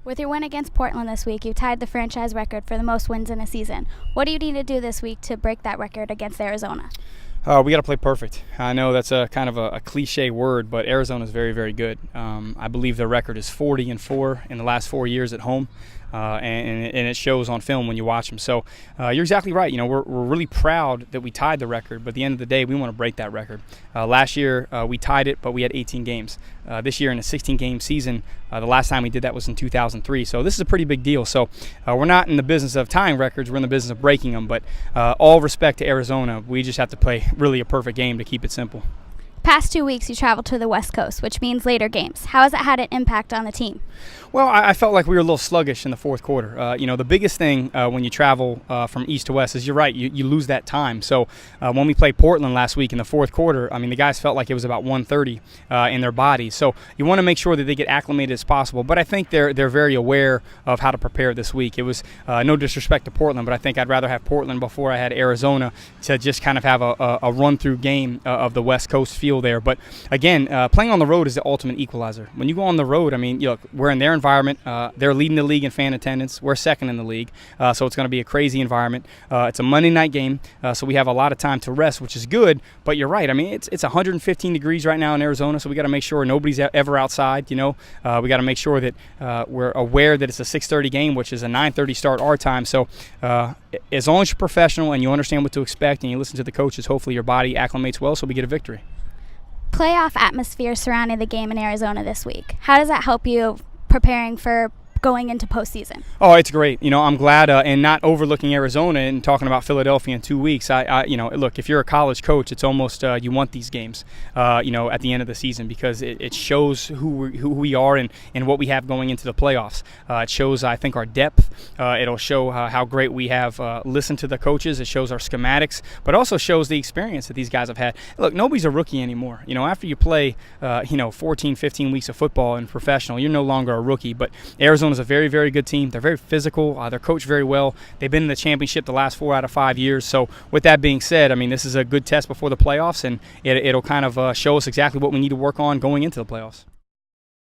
With your win against Portland this week, you tied the franchise record for the most wins in a season. What do you need to do this week to break that record against Arizona? We got to play perfect. I know that's a kind of a cliche word, but Arizona is very, very good. I believe their record is 40-4 in the last 4 years at home, and it shows on film when you watch them. So you're exactly right. You know, we're really proud that we tied the record, but at the end of the day, we want to break that record. Last year we tied it, but we had 18 games. This year in a 16-game season, the last time we did that was in 2003. So this is a pretty big deal. So we're not in the business of tying records. We're in the business of breaking them. But all respect to Arizona, we just have to play really a perfect game to keep it simple. Past 2 weeks, you traveled to the West Coast, which means later games. How has that had an impact on the team? Well, I felt like we were a little sluggish in the fourth quarter. You know, the biggest thing when you travel from east to west is you're right, you lose that time. So when we played Portland last week in the fourth quarter, I mean, the guys felt like it was about 1:30 in their bodies. So you want to make sure that they get acclimated as possible. But I think they're very aware of how to prepare this week. It was no disrespect to Portland, but I think I'd rather have Portland before I had Arizona to just kind of have a run-through game of the West Coast feel there. But again, playing on the road is the ultimate equalizer. When you go on the road, I mean, look, we're in their environment. They're leading the league in fan attendance. We're second in the league, so it's going to be a crazy environment. It's a Monday night game, so we have a lot of time to rest, which is good. But you're right. I mean, it's 115 degrees right now in Arizona, so we got to make sure nobody's ever outside. You know, we got to make sure that we're aware that it's a 6:30 game, which is a 9:30 start our time. So as long as you're professional and you understand what to expect and you listen to the coaches, hopefully your body acclimates well, so we get a victory. Playoff atmosphere surrounding the game in Arizona this week. How does that help you preparing for going into postseason? Oh, it's great. You know, I'm glad, and not overlooking Arizona and talking about Philadelphia in 2 weeks. You know, look, if you're a college coach, it's almost you want these games, you know, at the end of the season because it shows who we are and what we have going into the playoffs. It shows, I think, our depth. It'll show how great we have listened to the coaches. It shows our schematics, but also shows the experience that these guys have had. Look, nobody's a rookie anymore. You know, after you play, you know, 14, 15 weeks of football and professional, you're no longer a rookie. But Arizona is a very, very good team. They're very physical. They're coached very well. They've been in the championship the last 4 out of 5 years. So with that being said, I mean, this is a good test before the playoffs, and it'll kind of show us exactly what we need to work on going into the playoffs.